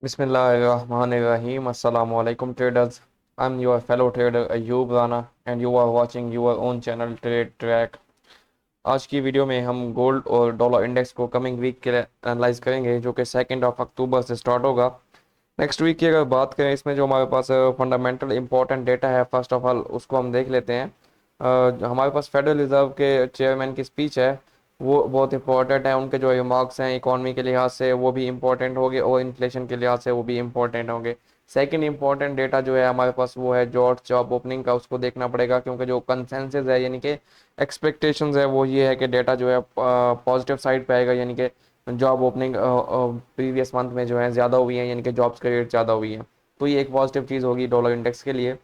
Bismillahirrahmanirrahim. Assalamu alaikum traders. I'm your fellow trader Ayub Rana and you are watching your own channel Trade Track. आज की video में हम gold और dollar index को coming week के लिए analyse करेंगे जो कि 2 अक्टूबर से स्टार्ट होगा। नेक्स्ट वीक की अगर बात करें इसमें जो हमारे पास फंडामेंटल इंपॉर्टेंट डेटा है फर्स्ट ऑफ ऑल उसको हम देख लेते हैं। हमारे पास फेडरल रिजर्व के चेयरमैन की स्पीच है, वो बहुत इंपॉर्टेंट है। उनके जो रिमार्क्स हैं इकॉनमी के लिहाज से वो भी इंपॉर्टेंट होंगे और इन्फ्लेशन के लिहाज से वो भी इंपॉर्टेंट होंगे। सेकंड इंपॉर्टेंट डेटा जो है हमारे पास वो है जॉब ओपनिंग का, उसको देखना पड़ेगा क्योंकि जो कंसेंसस है यानी कि एक्सपेक्टेशंस है वो ये है कि डेटा जो है पॉजिटिव साइड पे आएगा, यानी कि जॉब ओपनिंग प्रीवियस मंथ में जो है ज़्यादा हुई है, यानी कि जॉब्स के रेट ज़्यादा हुई है। तो ये एक पॉजिटिव चीज़ होगी डॉलर इंडेक्स के लिए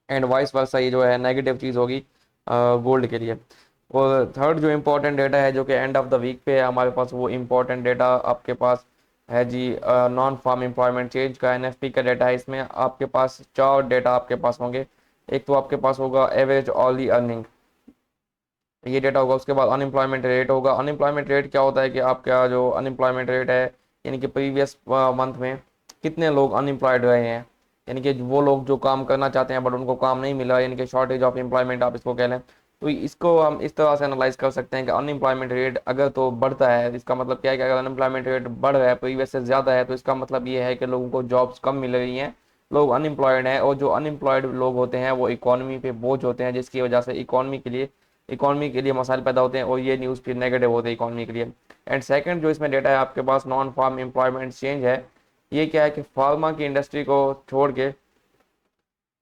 एंड वाइस वर्सा ये जो है नेगेटिव चीज़ होगी गोल्ड के लिए। और थर्ड जो इम्पोर्टेंट डेटा है जो कि एंड ऑफ द वीक पे है हमारे पास, वो इम्पोर्टेंट डेटा आपके पास है जी नॉन फार्म एम्प्लॉयमेंट चेंज का एनएफपी का डेटा है। इसमें आपके पास चार डेटा आपके पास होंगे। एक तो आपके पास होगा एवरेज ऑनली अर्निंग, ये डेटा होगा। उसके बाद अनएम्प्लॉयमेंट रेट होगा। अनएम्प्लॉयमेंट रेट क्या होता है कि आपका जो अनएम्प्लॉयमेंट रेट है यानी कि प्रीवियस मंथ में कितने लोग अनएम्प्लॉयड रहे हैं, यानी कि वो लोग जो काम करना चाहते हैं बट उनको काम नहीं मिला, यानी कि शॉर्टेज ऑफ एम्प्लॉयमेंट आप इसको कह लें। तो इसको हम इस तरह से एनालाइज कर सकते हैं कि अनएम्प्लॉयमेंट रेट अगर तो बढ़ता है इसका मतलब क्या है कि अगर अनएम्प्लॉयमेंट रेट बढ़ रहा है प्रीवियस से ज़्यादा है तो इसका मतलब ये है कि लोगों को जॉब्स कम मिल रही हैं, लोग अनएम्प्लॉयड हैं। और जो अनएम्प्लॉयड लोग होते हैं वो इकोनॉमी पे बोझ होते हैं, जिसकी वजह से इकोनॉमी के लिए मसाइल पैदा होते हैं और ये न्यूज़ फिर नेगेटिव होते हैं इकोनॉमी के लिए। एंड सेकंड जो इसमें डेटा है आपके पास नॉन फार्म एम्प्लॉयमेंट चेंज है। ये क्या है कि फार्मा की इंडस्ट्री को छोड़ के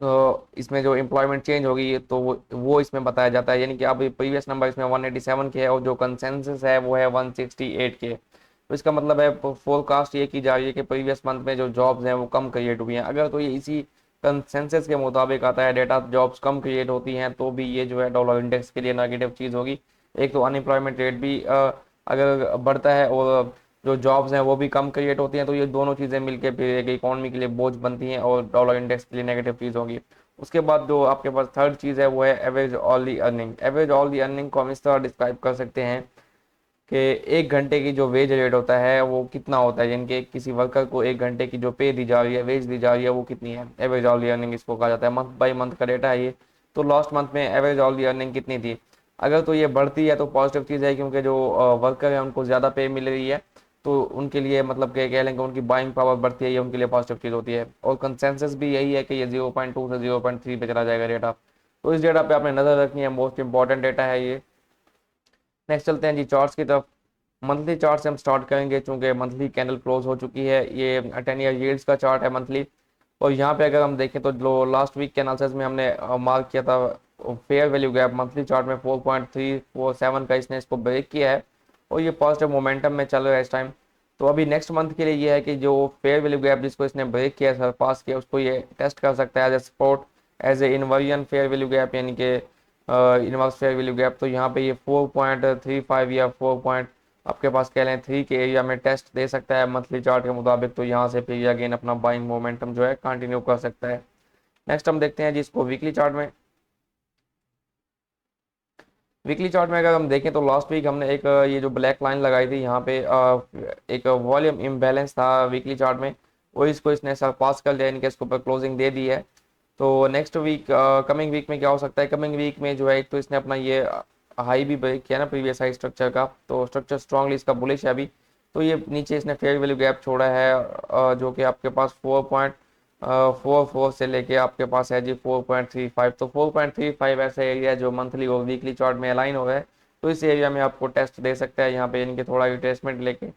तो इसमें जो एम्प्लॉयमेंट चेंज होगी तो वो इसमें बताया जाता है, यानी कि अभी प्रीवियस नंबर इसमें 187 के है और जो कंसेंसस है वो है 168 के। तो इसका मतलब है फोरकास्ट ये की जा रही है कि प्रीवियस मंथ में जो जॉब्स हैं वो कम क्रिएट हुई हैं। अगर तो ये इसी कंसेंसस के मुताबिक आता है डेटा, जॉब्स कम क्रिएट होती हैं तो भी ये जो है डॉलर इंडेक्स के लिए नेगेटिव चीज़ होगी। एक तो अनएम्प्लॉयमेंट रेट भी अगर बढ़ता है और जो जॉब्स हैं वो भी कम क्रिएट होती हैं तो ये दोनों चीज़ें मिलकर फिर एक इकॉनमी के लिए बोझ बनती हैं और डॉलर इंडेक्स के लिए नेगेटिव चीज़ होगी। उसके बाद जो आपके पास थर्ड चीज़ है वो है average only earning. Average only earning को हम इस तरह डिस्क्राइब कर सकते हैं कि एक घंटे की जो वेज रेट होता है वो कितना होता है, यानी कि किसी वर्कर को एक घंटे की जो पे दी जा रही है, वेज दी जा रही है, वो कितनी है। एवरेज ऑनली अर्निंग इसको कहा जाता है। मंथ बाई मंथ का डेटा है ये। तो लास्ट मंथ में एवरेज ऑनली अर्निंग कितनी थी, अगर तो ये बढ़ती है तो पॉजिटिव चीज़ है क्योंकि जो वर्कर है उनको ज़्यादा पे मिल रही है तो उनके लिए मतलब कि कह लेंगे उनकी बाइंग पावर बढ़ती है, ये उनके लिए पॉजिटिव चीज़ होती है। और कंसेंसस भी यही है कि ये 0.2 से 0.3 पे चला जाएगा डेटा। तो इस डेटा पे आपने नज़र रखनी है, मोस्ट इंपॉर्टेंट डेटा है ये। नेक्स्ट चलते हैं जी चार्ट्स की तरफ। मंथली चार्ट से हम स्टार्ट करेंगे चूंकि मंथली कैंडल क्लोज हो चुकी है। ये 10 ईयर यील्ड्स का चार्ट है मंथली। और यहाँ पे अगर हम देखें तो जो लास्ट वीक के एनालिसिस में हमने मार्क किया था fair value gap monthly chart में 4.347 का इसने इसको ब्रेक किया है और ये पॉजिटिव मोमेंटम में चल रहा है इस टाइम। तो अभी नेक्स्ट मंथ के लिए ये है कि जो फेयर वैल्यू गैप जिसको इसने ब्रेक किया सरपास किया उसको ये टेस्ट कर सकता है as a support, as a inversion fair value gap, यानी कि इनवर्स फेयर वैल्यू गैप। तो यहाँ पे ये 4.35 या 4 आपके पास कह लें 3 के एरिया में टेस्ट दे सकता है मंथली चार्ट के मुताबिक। तो यहाँ से फिर अगेन अपना बाइंग मोमेंटम जो है कंटिन्यू कर सकता है। नेक्स्ट हम देखते हैं जिसको वीकली चार्ट में। वीकली चार्ट में अगर हम देखें तो लास्ट वीक हमने एक ये जो ब्लैक लाइन लगाई थी यहाँ पे एक वॉल्यूम इम्बैलेंस था वीकली चार्ट में, वो इसको इसने सरपास कर लिया, इनके इसको पर क्लोजिंग दे दी है। तो नेक्स्ट वीक कमिंग वीक में क्या हो सकता है, कमिंग वीक में जो है एक तो इसने अपना ये हाई भी ब्रेक किया ना प्रीवियस हाई स्ट्रक्चर का, तो स्ट्रक्चर स्ट्रांगली इसका बुलिश है अभी। तो ये नीचे इसने फेयर वैल्यू गैप छोड़ा है जो कि आपके पास 4.44 से लेके आपके पास है जी 4.35। तो 4.35 ऐसा एरिया जो मंथली और वीकली चार्ट में अलाइन हो गया है। तो इस एरिया में आपको टेस्ट दे सकता है यहाँ पे, यानी कि थोड़ा रिट्रेसमेंट लेके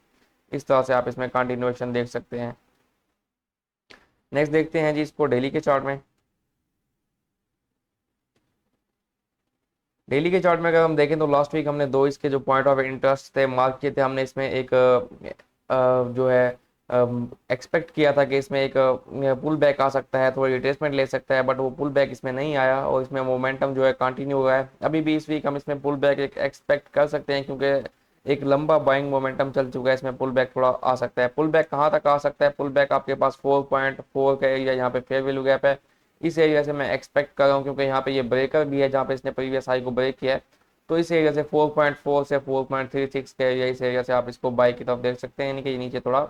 इस तरह से आप इसमें कंटिन्यूएशन देख सकते हैं। नेक्स्ट देखते हैं जी इसको डेली के चार्ट में। डेली के चार्ट में अगर हम देखें तो लास्ट वीक हमने दो इसके जो पॉइंट ऑफ इंटरेस्ट थे मार्क किए थे। हमने इसमें एक जो है एक्सपेक्ट किया था कि इसमें एक पुल बैक आ सकता है, थोड़ी रिट्रेसमेंट ले सकता है, बट वो पुल बैक इसमें नहीं आया और इसमें मोमेंटम जो है कंटिन्यू हुआ है। अभी भी इस वीक हम इसमें पुल बैक एक एक्सपेक्ट कर सकते हैं क्योंकि एक लंबा बाइंग मोमेंटम चल चुका है, इसमें पुल बैक थोड़ा आ सकता है। पुल बैक कहाँ तक आ सकता है, पुल बैक आपके पास 4.4 का एरिया यहाँ पे फेयर वैल्यू गैप है, इस एरिया से मैं एक्सपेक्ट कर रहा हूँ क्योंकि यहाँ पे ये ब्रेकर भी है जहाँ पे इसने प्रीवियस हाई को ब्रेक किया है। तो इस एरिया से 4.4 से 4.36 के एरिया, इस एरिया से आप इसको बाई की तरफ देख सकते हैं, यानी कि नीचे थोड़ा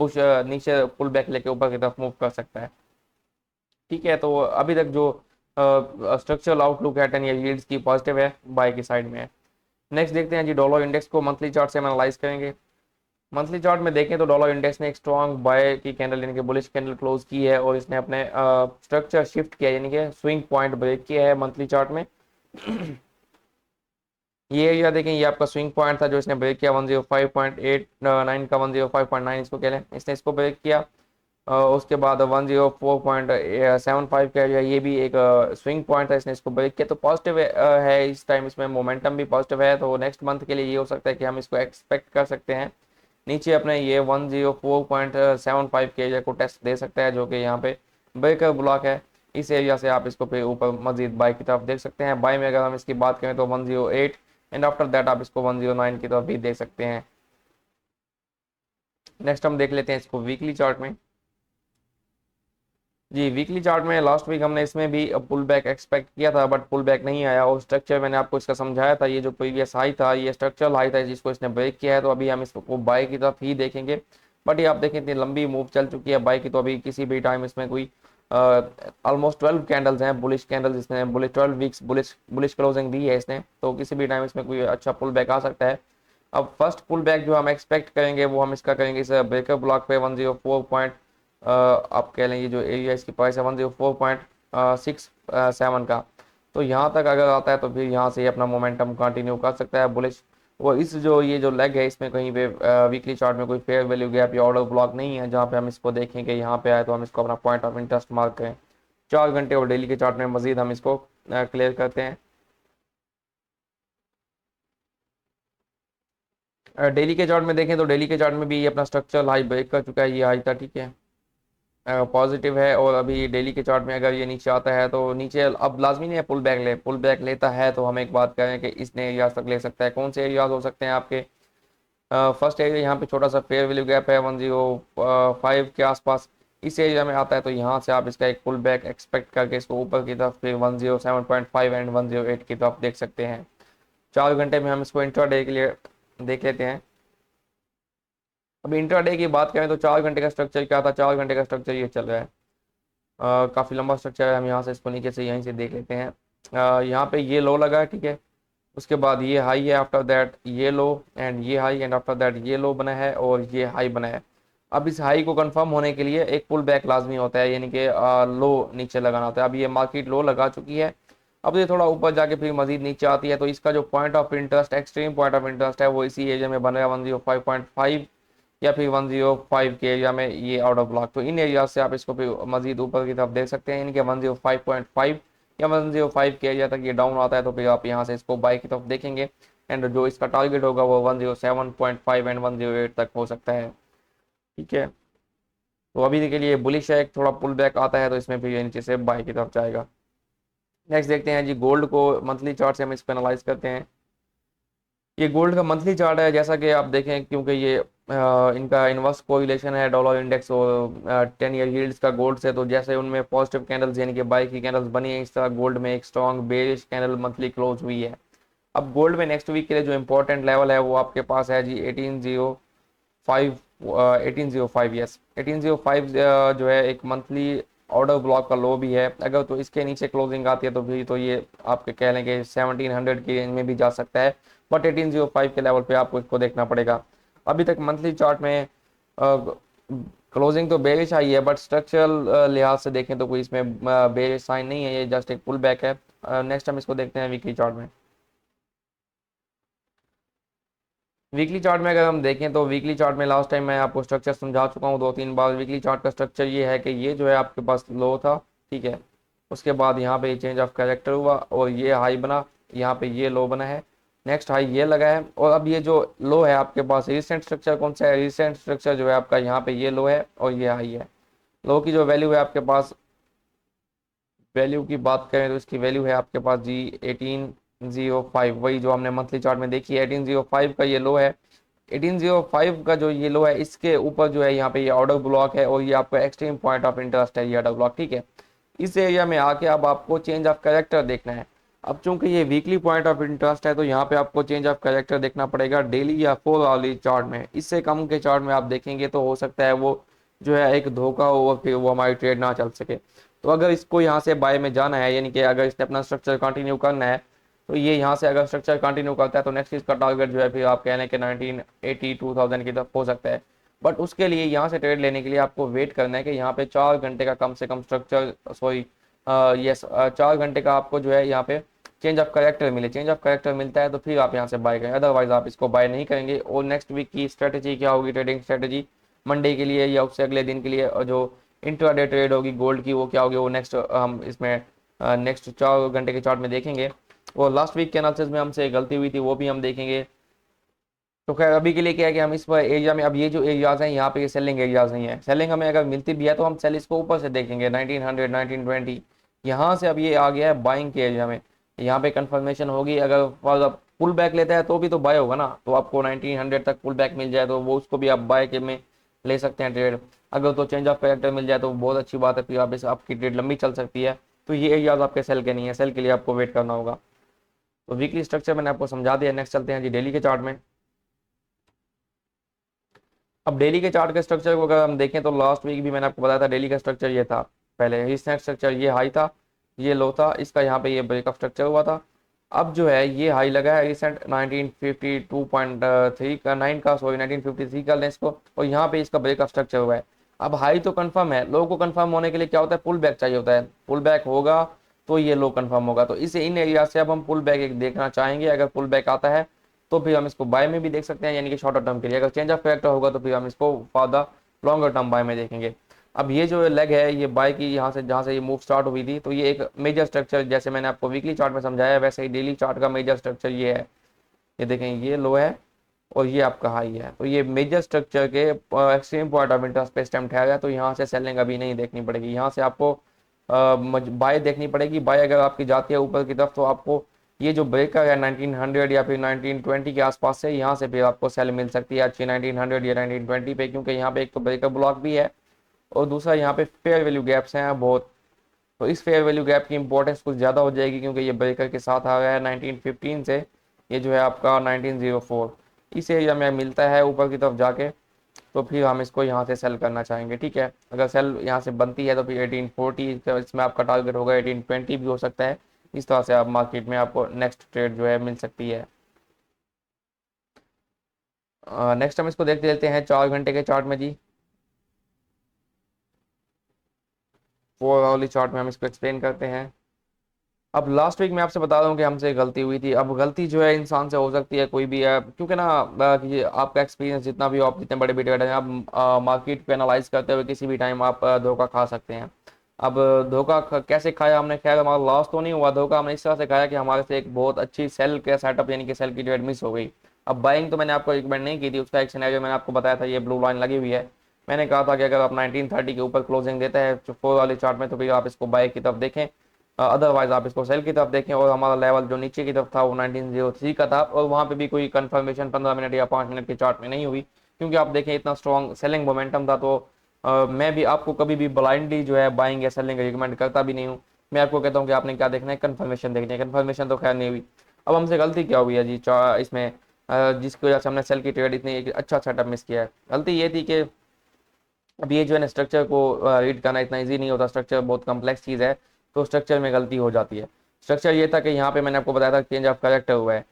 पुश नीचे पुल बैक लेके ऊपर की तरफ मूव कर सकता है। ठीक है, तो अभी तक जो स्ट्रक्चरल आउटलुक है 10 ईयर यील्ड्स की पॉजिटिव है, बाय की साइड में है। नेक्स्ट देखते हैं जी, डॉलर इंडेक्स को मंथली चार्ट से एनालाइज करेंगे। मंथली चार्ट में देखें तो डॉलर इंडेक्स ने एक स्ट्रॉन्ग बाय की कैंडल यानी कि बुलिश कैंडल क्लोज की है और इसने अपने स्ट्रक्चर शिफ्ट किया यानी कि स्विंग पॉइंट ब्रेक किया है मंथली चार्ट में। ये एरिया देखें, ये आपका स्विंग पॉइंट था जो इसने ब्रेक किया 105.89 का, 105.9 इसको कह लें, इसने इसको ब्रेक किया। उसके बाद 104.75 का एरिया, ये भी एक स्विंग पॉइंट है, इसने इसको ब्रेक किया। तो पॉजिटिव है इस टाइम, इसमें मोमेंटम भी पॉजिटिव है। तो नेक्स्ट मंथ के लिए ये हो सकता है कि हम इसको एक्सपेक्ट कर सकते हैं नीचे अपने ये 104.75 के एरिया को टेस्ट दे सकता है, जो कि यहाँ पे ब्रेकर ब्लॉक है। इस एरिया से आप इसको फिर ऊपर मजीद बाय की तरफ देख सकते हैं। बाय में अगर हम इसकी बात करें तो 108 एंड आफ्टर दैट आप इसको 109 की तरफ भी देख सकते हैं। नेक्स्ट हम देख लेते हैं इसको वीकली चार्ट में। जी, वीकली चार्ट में लास्ट वीक हमने इसमें भी पुल बैक एक्सपेक्ट किया था, बट पुल बैक नहीं आया। और स्ट्रक्चर मैंने आपको इसका समझाया था, ये जो प्रीवियस हाई था ये स्ट्रक्चरल हाई था जिसको इसने ब्रेक किया है, तो अभी हम इसको बाय की तरफ ही देखेंगे। बट ये आप देखें इतनी लंबी मूव चल चुकी है बाय की, तो अभी किसी भी टाइम इसमें कोई ऑलमोस्ट 12 कैंडल्स हैं बुलिश कैंडल्स, इसमें बुलिश 12 वीक्स बुलिश क्लोजिंग दी है इसने, तो किसी भी टाइम इसमें कोई अच्छा पुल बैक आ सकता है। अब फर्स्ट पुल बैक जो हम एक्सपेक्ट करेंगे वो हम इसका करेंगे इस ब्रेकर ब्लॉक पे 104 आप कह लें ये जो एरिया इसकी प्राइस है 104.67 का। तो यहाँ तक अगर आता है तो फिर यहाँ से अपना मोमेंटम कंटिन्यू कर सकता है बुलिश। वो इस जो ये जो लेग है इसमें कहीं पे वीकली चार्ट में कोई फेयर वैल्यू गैप या ऑर्डर ब्लॉक नहीं है जहाँ पे हम इसको देखेंगे यहाँ पे आए तो हम इसको अपना पॉइंट ऑफ इंटरेस्ट मार्क करें। 4 घंटे और डेली के चार्ट में मजीद हम इसको क्लियर करते हैं। डेली के चार्ट में देखें तो डेली के चार्ट में भी ये अपना स्ट्रक्चरल हाई ब्रेक कर चुका है, ये हाई था, ठीक है, पॉजिटिव है। और अभी डेली के चार्ट में अगर ये नीचे आता है तो नीचे अब लाजमी नहीं है पुल बैक लेता है तो हम एक बात करें कि इसने एरियाज तक ले सकता है। कौन से एरियाज हो सकते हैं आपके? फर्स्ट एरिया यहाँ पे छोटा सा फेयर वैल्यू गैप है 105 के आसपास, इस एरिया में आता है तो यहाँ से आप इसका एक पुल बैक एक्सपेक्ट करके इसको ऊपर की तरफ फिर 107.5 एंड 108 की तरफ देख सकते हैं। 4 घंटे में हम इसको इंट्राडे के लिए देख लेते हैं। अब इंट्राडे की बात करें तो 4 घंटे का स्ट्रक्चर क्या था? 4 घंटे का स्ट्रक्चर ये चल रहा है, काफ़ी लंबा स्ट्रक्चर है। हम यहाँ से इसको नीचे से यहीं से देख लेते हैं। यहाँ पे ये लो लगा है, ठीक है, उसके बाद ये हाई है, आफ्टर दैट ये लो एंड ये हाई एंड आफ्टर दैट ये लो बना है और ये हाई बना है। अब इस हाई को कंफर्म होने के लिए एक पुल बैक लाजमी होता है, यानी कि लो नीचे लगाना होता है। अब ये मार्केट लो लगा चुकी है, अब ये थोड़ा ऊपर जाके फिर मजीद नीचे आती है तो इसका जो point of interest, extreme point of interest है वो इसी एरिया में बन रहा है 105.5 या फिर 105 के एरिया में ये आउट ऑफ ब्लॉक। तो इन एरिया से आप इसको फिर मजीद ऊपर की तरफ देख सकते हैं, यानी कि 105.5 या 105 के एरिया तक ये डाउन आता है तो फिर आप यहाँ से इसको बाय की तरफ देखेंगे। एंड जो इसका टारगेट होगा वो 107.5 एंड 108 तक हो सकता है, ठीक है। तो अभी के लिए बुलिश है, एक थोड़ा पुल बैक आता है तो इसमें फिर ये नीचे से बाय की तरफ जाएगा। नेक्स्ट देखते हैं जी, गोल्ड को मंथली चार्ट से हम इसको एनालाइज करते हैं। ये गोल्ड का मंथली चार्ट है, जैसा कि आप देखें क्योंकि ये इनका इनवर्स कोरिलेशन है डॉलर इंडेक्स और 10 ईयर यील्ड्स का गोल्ड से, तो जैसे उनमें पॉजिटिव कैंडल्स यानी कि बाय की कैंडल्स बनी है, इस तरह गोल्ड में एक strong bearish candle monthly close हुई है। अब गोल्ड में नेक्स्ट वीक के लिए जो इंपॉर्टेंट लेवल है वो आपके पास है जी 1805, 1805, यस 1805 जो है एक मंथली ऑर्डर ब्लॉक का लो भी है। अगर तो इसके नीचे क्लोजिंग आती है तो फिर तो ये आपके कह लें कि 1700 की रेंज में भी जा सकता है, बट 1805 के लेवल पे आपको इसको देखना पड़ेगा। अभी तक मंथली चार्ट में क्लोजिंग तो बेरिश आई है, बट स्ट्रक्चरल लिहाज से देखें तो कोई इसमें बेरिश साइन नहीं है, ये जस्ट एक पुल बैक है। नेक्स्ट हम इसको देखते हैं वीकली चार्ट में। वीकली चार्ट में अगर हम देखें तो वीकली चार्ट में लास्ट टाइम मैं आपको स्ट्रक्चर समझा चुका हूँ 2-3 बार। वीकली चार्ट का स्ट्रक्चर ये है कि ये जो है आपके पास लो था, ठीक है, उसके बाद यहाँ पे चेंज ऑफ कैरेक्टर हुआ और ये हाई बना, यहाँ पे ये लो बना है, नेक्स्ट हाई ये लगा है। और अब ये जो लो है आपके पास रिसेंट स्ट्रक्चर कौन सा है? रिसेंट स्ट्रक्चर जो है आपका यहाँ पे ये लो है और ये हाई है। लो की जो वैल्यू है आपके पास, वैल्यू की बात करें तो इसकी वैल्यू है आपके पास जी 1805, वही जो हमने मंथली चार्ट में देखी है 1805 का ये लो है। 1805 का जो ये लो है इसके ऊपर जो है यहाँ पे ये ऑर्डर ब्लॉक है और ये आपका एक्सट्रीम पॉइंट ऑफ इंटरेस्ट है ये ऑर्डर ब्लॉक, ठीक है। इस एरिया में आके अब आपको चेंज ऑफ कैरेक्टर देखना है। अब चूंकि ये वीकली पॉइंट ऑफ इंटरेस्ट है तो यहाँ पे आपको चेंज ऑफ कैरेक्टर देखना पड़ेगा डेली या 4 आवरली चार्ट में। इससे कम के चार्ट में आप देखेंगे तो हो सकता है वो जो है एक धोखा हो और फिर वो हमारी ट्रेड ना चल सके। तो अगर इसको यहाँ से बाय में जाना है, यानी कि अगर इसने अपना स्ट्रक्चर कंटिन्यू करना है, तो ये यहाँ से अगर स्ट्रक्चर कंटिन्यू करता है तो नेक्स्ट इसका टारगेट जो है फिर आप कहने के 1980 2000 की तरफ हो सकता है। बट उसके लिए यहाँ से ट्रेड लेने के लिए आपको वेट करना है कि यहाँ पे 4 घंटे का कम से कम स्ट्रक्चर, सॉरी यस 4 घंटे का आपको जो है यहाँ पे चेंज ऑफ करेक्टर मिले। चेंज ऑफ करेक्टर मिलता है तो फिर आप यहाँ से बाय करें, अदरवाइज आप इसको बाय नहीं करेंगे। और नेक्स्ट वीक की स्ट्रेटेजी क्या होगी, ट्रेडिंग स्ट्रेटेजी मंडे के लिए या उससे अगले दिन के लिए, और जो इंट्राडे ट्रेड होगी गोल्ड की वो क्या होगी, वो नेक्स्ट हम इसमें नेक्स्ट 4 घंटे के चार्ट में देखेंगे। और लास्ट वीक के एनालिसिस में हमसे गलती हुई थी वो भी हम देखेंगे। तो खैर अभी के लिए क्या है कि हम इस पर एरिया में, अब ये जो एरियाज हैं यहाँ पे ये सेलिंग एरियाज नहीं है। सेलिंग हमें अगर मिलती भी है तो हम सेल इसको ऊपर से देखेंगे 1900 1920। यहाँ से अब ये आ गया है बाइंग के एरिया में, यहाँ पे कंफर्मेशन होगी। अगर पुल बैक लेता है तो भी तो बाय होगा ना, तो आपको 1900 तक पुल बैक मिल जाए तो वो उसको भी आप बाय के में ले सकते हैं ट्रेड। अगर तो चेंज ऑफ कैरेक्टर मिल जाए तो बहुत अच्छी बात है, फिर आप इस आपकी ट्रेड लंबी चल सकती है। तो ये एरियाज आपके सेल के नहीं है, सेल के लिए आपको वेट करना होगा। तो वीकली स्ट्रक्चर मैंने आपको समझा दिया। नेक्स्ट चलते हैं जी डेली के चार्ट में। अब डेली के चार्ट के स्ट्रक्चर को अगर हम देखें तो लास्ट वीक भी मैंने आपको बताया था डेली का स्ट्रक्चर ये था। पहले रिसेंट स्ट्रक्चर ये हाई था, ये लो था, इसका यहाँ पे ये ब्रेकअप स्ट्रक्चर हुआ था। अब जो है ये हाई लगा है रिसेंट 1952.3 का 9 का, सॉरी 1953 का लें इसको, और यहाँ पे इसका ब्रेकअप स्ट्रक्चर हुआ है। अब हाई तो कंफर्म है, लो को कंफर्म होने के लिए क्या होता है, पुल बैक चाहिए होता है। पुल बैक होगा तो ये लो कंफर्म होगा। तो इसे इन एरिया से अब हम पुल बैक एक देखना चाहेंगे। अगर पुल बैक आता है तो फिर हम इसको बाय में भी देख सकते हैं, यानी कि शॉर्टर टर्म के लिए। अगर चेंज ऑफ कैरेक्टर होगा तो फिर हम इसको for the longer term by में देखेंगे। अब ये जो लेग है ये बाय की, यहाँ से जहाँ से ये मूव स्टार्ट हुई थी, तो ये एक मेजर स्ट्रक्चर, जैसे मैंने आपको वीकली चार्ट में समझाया है वैसे ही डेली चार्ट का मेजर स्ट्रक्चर ये है। ये देखें, ये लो है और ये आपका हाई है। तो ये मेजर स्ट्रक्चर के एक्सट्रीम पॉइंट ऑफ इंटरेस्ट पे स्टैम्प ठहरा है। तो यहाँ से सेलिंग अभी नहीं देखनी पड़ेगी, यहाँ से आपको बाय देखनी पड़ेगी। बाय अगर आपकी जाती है ऊपर की तरफ तो आपको ये जो ब्रेकर है 1900 या फिर 1920 के आसपास से, यहाँ से फिर आपको सेल मिल सकती है अच्छी 1900 या 1920 पे, क्योंकि यहाँ पे एक तो ब्रेकर ब्लॉक भी है और दूसरा यहाँ पे फेयर वैल्यू गैप्स हैं बहुत। तो इस फेयर वैल्यू गैप की इंपॉर्टेंस कुछ ज़्यादा हो जाएगी, क्योंकि ये ब्रेकर के साथ आ गया है 1915 से, ये जो है आपका 1904 इस एरिया में मिलता है ऊपर की तरफ जाके। तो फिर हम इसको यहाँ से सेल करना चाहेंगे, ठीक है। अगर सेल यहाँ से बनती है तो फिर 1840 इसमें आपका टारगेट होगा, 1820 भी हो सकता है। इस तरह से आप मार्केट में आपको नेक्स्ट ट्रेड जो है मिल सकती है। नेक्स्ट हम इसको देखते लेते हैं 4 घंटे के चार्ट में जी। 4 आवरली चार्ट में हम इसको एक्सप्लेन करते हैं। अब लास्ट वीक मैं आपसे बता रहा हूँ कि हमसे गलती हुई थी। अब गलती जो है इंसान से हो सकती है, कोई भी है, क्योंकि ना ये आपका एक्सपीरियंस जितना भी हो, आप जितने बड़े भी ट्रेडर हैं, आप मार्केट को एनालाइज करते हुए किसी भी टाइम आप धोखा खा सकते हैं। अब धोखा कैसे खाया हमने, खैर हमारा लॉस तो नहीं हुआ, धोखा हमने इस तरह से खाया कि हमारे से एक बहुत अच्छी सेल का सेटअप, यानी कि सेल की ट्रेड मिस हो गई। अब बाइंग तो मैंने आपको रिकमेंड नहीं की थी, उसका एक सिनेरियो मैंने आपको बताया था, ये ब्लू लाइन लगी हुई है। मैंने कहा था कि अगर आप 1930 के ऊपर क्लोजिंग देता है 4 वाले चार्ट में तो फिर आप इसको बाय की तरफ देखें, अदरवाइज आप इसको सेल की तरफ देखें। और हमारा लेवल जो नीचे की तरफ था वो 1903 का था, और वहाँ पे भी कोई कंफर्मेशन 15 मिनट या 5 मिनट के चार्ट में नहीं हुई, क्योंकि आप देखें इतना स्ट्रॉन्ग सेलिंग मोमेंटम था। तो मैं भी आपको कभी भी ब्लाइंडली जो है बाइंग या सेलिंग रिकमेंड करता भी नहीं हूँ। मैं आपको कहता हूँ कि आपने क्या देखना है, कंफर्मेशन देखनी है। कंफर्मेशन तो खैर नहीं हुई। अब हमसे गलती क्या हुई है जी इसमें, जिसकी वजह से हमने सेल की ट्रेड इतनी एक अच्छा सेटअप मिस किया है। गलती ये थी कि अब ये जो है ना स्ट्रक्चर को रीड करना इतना इजी नहीं होता, स्ट्रक्चर बहुत कम्प्लेक्स चीज़ है, तो स्ट्रक्चर में गलती हो जाती है। स्ट्रक्चर ये था कि यहाँ पे मैंने आपको बताया था चेंज ऑफ करेक्टर हुआ है।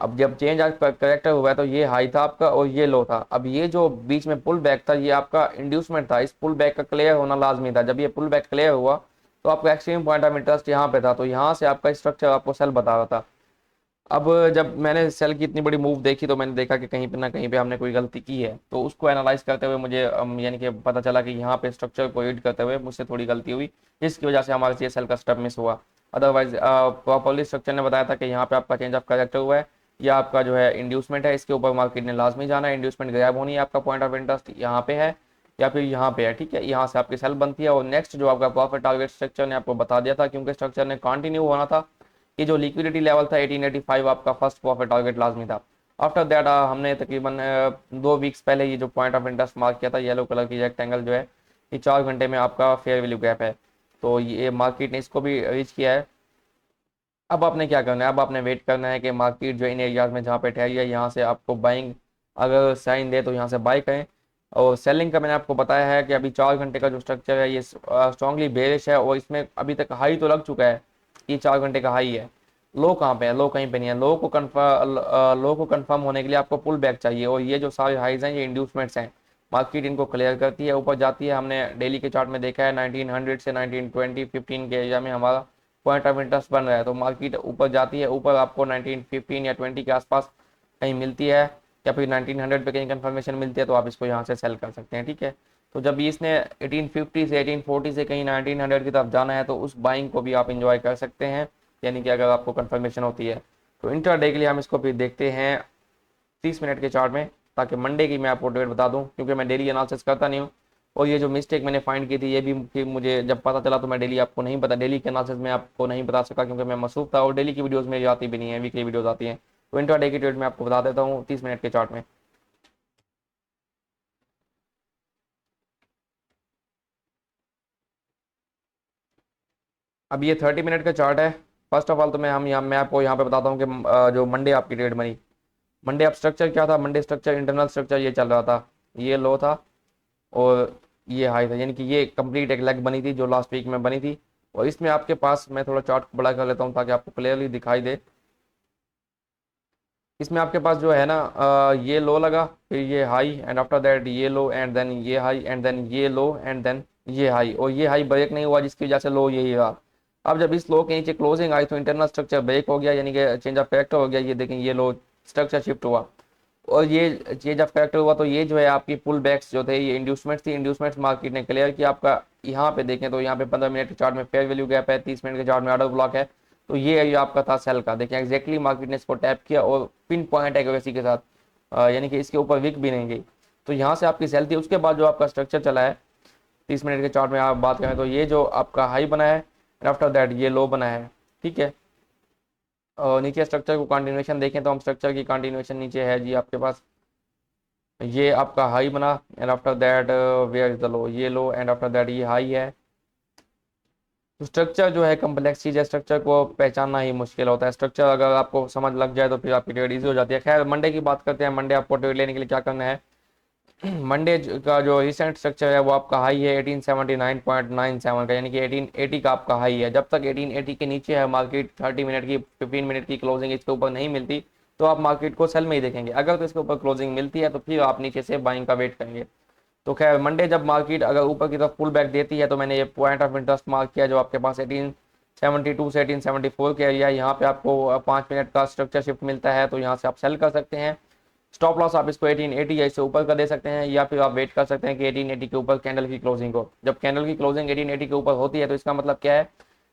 अब जब चेंज ऑफ करेक्टर हुआ है तो ये हाई था आपका और ये लो था। अब ये जो बीच में पुल बैक था ये आपका इंड्यूसमेंट था, इस पुल बैक का क्लियर होना लाजमी था। जब ये पुल बैक क्लियर हुआ तो आपका एक्सट्रीम पॉइंट ऑफ इंटरेस्ट यहाँ पे था, तो यहाँ से आपका स्ट्रक्चर आपको सेल बता रहा था। अब जब मैंने सेल की इतनी बड़ी मूव देखी तो मैंने देखा कि कहीं पे ना कहीं पे हमने कोई गलती की है। तो उसको एनालाइज करते हुए मुझे यानी कि पता चला कि यहाँ पे स्ट्रक्चर को रीड करते हुए मुझसे थोड़ी गलती हुई, जिसकी वजह से हमारे से सेल का स्टेप मिस हुआ। अदरवाइज प्रॉपरली स्ट्रक्चर ने बताया था कि यहाँ पे आपका चेंज ऑफ कैरेक्टर हुआ है, या आपका जो है इंड्यूसमेंट है, इसके ऊपर मार्केट ने लाजमी जाना है। इंड्यूसमेंट गायब होनी है, आपका पॉइंट ऑफ इंटरेस्ट यहाँ पे है या फिर यहाँ पे है, ठीक है। यहाँ से आपकी सेल बनती है और नेक्स्ट जो आपका प्रॉफिट टारगेट स्ट्रक्चर ने आपको बता दिया था, क्योंकि स्ट्रक्चर ने कंटिन्यू होना था। ये जो लिक्विडिटी लेवल था 1885 आपका फर्स्ट प्रॉफिट टारगेट लाजमी था। आफ्टर दैट हमने तकरीबन 2 वीक्स पहले ये जो पॉइंट ऑफ इंटरेस्ट मार्क किया था, येलो कलर की रेक्टेंगल जो है, ये 4 घंटे में आपका फेयर वैल्यू गैप है। तो ये मार्केट ने इसको भी रीच किया है। अब आपने क्या करना है, अब आपने वेट करना है कि मार्केट जो इन एरियाज में जहाँ पे ठहरी है यहाँ से आपको बाइंग अगर साइन दे तो यहाँ से बाई करें। और सेलिंग का मैंने आपको बताया है कि अभी 4 घंटे का जो स्ट्रक्चर है ये स्ट्रांगली बेरिश है, और इसमें अभी तक हाई तो लग चुका है, ये 4 घंटे का हाई है। लो कहाँ पे है, लो कहीं पे नहीं है। लो को कंफर्म होने के लिए आपको पुल बैक चाहिए, और ये जो सारे हाइज हैं ये इंड्यूसमेंट्स हैं, मार्केट इनको क्लियर करती है, ऊपर जाती है। हमने डेली के चार्ट में देखा है 1900 से 1920 15 के एरिया में हमारा पॉइंट ऑफ इंटरेस्ट बन रहा है, तो मार्केट ऊपर जाती है, ऊपर आपको 1915 या 20 के आसपास कहीं मिलती है, या फिर 1900 पे कहीं कंफर्मेशन मिलती है, तो आप इसको यहाँ से सेल कर सकते हैं, ठीक है। तो जब इसने 1850 से 1840 से कहीं 1900 की तरफ जाना है तो उस बाइंग को भी आप इंजॉय कर सकते हैं, यानी कि अगर आपको कंफर्मेशन होती है। तो इंट्राडे के लिए हम इसको फिर देखते हैं 30 मिनट के चार्ट में, ताकि मंडे की मैं आपको डेट बता दूं, क्योंकि मैं डेली एनालिसिस करता नहीं हूँ। और ये जो मिस्टेक मैंने फाइंड की थी ये भी फिर मुझे जब पता चला तो मैं डेली आपको नहीं बता, डेली के एनालिसिस में आपको नहीं बता सका, क्योंकि मैं मसरूफ था और डेली की वीडियोस मेरी आती भी नहीं है, वीकली वीडियोस आती हैं। तो इंट्राडे की डेट मैं आपको बता देता हूँ 30 मिनट के चार्ट में। अब ये 30 मिनट का चार्ट है। फर्स्ट ऑफ ऑल तो मैं आपको यहाँ पे बताता हूँ कि जो मंडे आपकी ट्रेड बनी, मंडे अब स्ट्रक्चर क्या था, मंडे स्ट्रक्चर इंटरनल स्ट्रक्चर ये चल रहा था, ये लो था और ये हाई था, यानी कि ये कंप्लीट एक लेग बनी थी जो लास्ट वीक में बनी थी। और इसमें आपके पास मैं थोड़ा चार्ट को बड़ा कर लेता हूँ ताकि आपको क्लियरली दिखाई दे। इसमें आपके पास जो है ना ये लो लगा, फिर ये हाई, एंड आफ्टर दैट ये लो, एंड देन ये हाई, एंड देन ये लो, एंड देन ये हाई, और ये हाई ब्रेक नहीं हुआ जिसकी वजह से लो यही रहा। अब जब इस लो के नीचे क्लोजिंग आई तो इंटरनल स्ट्रक्चर ब्रेक हो गया, यानी कि चेंज ऑफ कैरेक्टर हो गया। ये देखें ये लो स्ट्रक्चर शिफ्ट हुआ, और ये चेंज ऑफ कैरेक्टर हुआ, तो ये जो है आपकी पुल बैक्स जो थे ये इंड्यूसमेंट्स थी, इंड्यूसमेंट्स मार्केट ने क्लियर किया। आपका यहाँ पे देखें तो यहाँ पे 15 मिनट के चार्ट में फेयर वैल्यू गैप है, 30 मिनट के चार्ट में ऑर्डर ब्लॉक है। तो ये एरिया आपका था सेल का, देखिए एक्जैक्टली मार्केट ने इसको टैप किया और पिन पॉइंट एक्यूरेसी के साथ, यानी कि इसके ऊपर विक भी नहीं गई, तो यहाँ से आपकी सेल थी। उसके बाद जो आपका स्ट्रक्चर चला है 30 मिनट के चार्ट में आप बात करें तो ये जो आपका हाई बना है, एंड आफ्टर दैट ये लो बना है, ठीक है। और नीचे स्ट्रक्चर को कंटिन्यूएशन देखें तो हम स्ट्रक्चर की कंटिन्यूएशन नीचे है जी आपके पास, ये आपका हाई बना, and after that where is the low, ये लो, एंड आफ्टर दैट ये हाई है। तो स्ट्रक्चर जो है कम्प्लेक्स चीज़ है, स्ट्रक्चर को पहचानना ही मुश्किल होता है। स्ट्रक्चर अगर आपको समझ लग जाए तो फिर आपकी ट्रेड इजी हो जाती है। खैर मंडे की बात करते हैं, मंडे आपको ट्रेड लेने के लिए क्या करना है। मंडे का जो रिसेंट स्ट्रक्चर है वो आपका हाई है 1879.97 का, यानी कि 1880 का आपका हाई है। जब तक 1880 के नीचे है मार्केट, 30 मिनट की 15 मिनट की क्लोजिंग इसके ऊपर नहीं मिलती तो आप मार्केट को सेल में ही देखेंगे। अगर तो इसके ऊपर क्लोजिंग मिलती है तो फिर आप नीचे से बाइंग का वेट करेंगे। तो खैर मंडे जब मार्केट अगर ऊपर की तरफ पुल बैक देती है तो मैंने ये पॉइंट ऑफ इंटरेस्ट मार्क किया जो आपके पास 1872 से 1874 के एरिया, यहाँ पे आपको 5 मिनट का स्ट्रक्चर शिफ्ट मिलता है, तो यहाँ से आप सेल कर सकते हैं। स्टॉप लॉस आप इसको 1880 या इससे ऊपर का दे सकते हैं, या फिर आप वेट कर सकते हैं कि 1880 के ऊपर कैंडल की क्लोजिंग हो। जब कैंडल की क्लोजिंग 1880 के ऊपर होती है तो इसका मतलब क्या है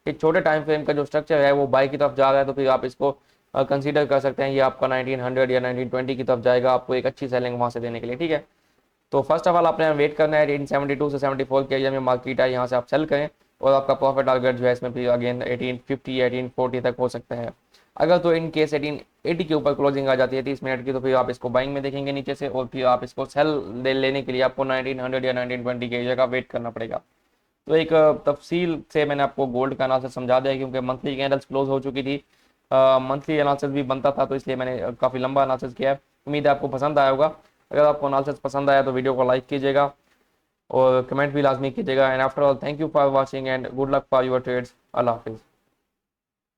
कि छोटे टाइम फ्रेम का जो स्ट्रक्चर है वो बाई की तरफ जा रहा है, तो फिर आप इसको कंसीडर कर सकते हैं ये आपका 1900 या 1920 की तरफ जाएगा, आपको एक अच्छी सेलिंग वहाँ से देने के लिए, ठीक है। तो फर्स्ट ऑफ ऑल आपने वेट करना है 1872 से 74 के एरिया में मार्केट है, यहाँ से आप सेल करें, और आपका प्रॉफिट टारगेट जो है इसमें फिर अगेन 1850 या 1840 तक हो सकता है। अगर तो इन केस 1880 के ऊपर क्लोजिंग आ जाती है 30 मिनट की, तो फिर आप इसको बाइंग में देखेंगे नीचे से, और फिर आप इसको सेल लेने के लिए आपको 1900 या 1920 के एरिया का वेट करना पड़ेगा। तो एक तफसील से मैंने आपको गोल्ड का एनालिसिस समझा दिया, क्योंकि मंथली कैंडल्स क्लोज हो चुकी थी, मंथली एनालिसिस भी बनता था, तो इसलिए मैंने काफ़ी लंबा एनालिसिस किया है। उम्मीद है आपको पसंद आया होगा। अगर आपको एनालिसिस पसंद आया तो वीडियो को लाइक कीजिएगा और कमेंट भी लाजमी कीजिएगा। And after all thank you for watching and good luck for your trades. अल्लाह हाफिज़।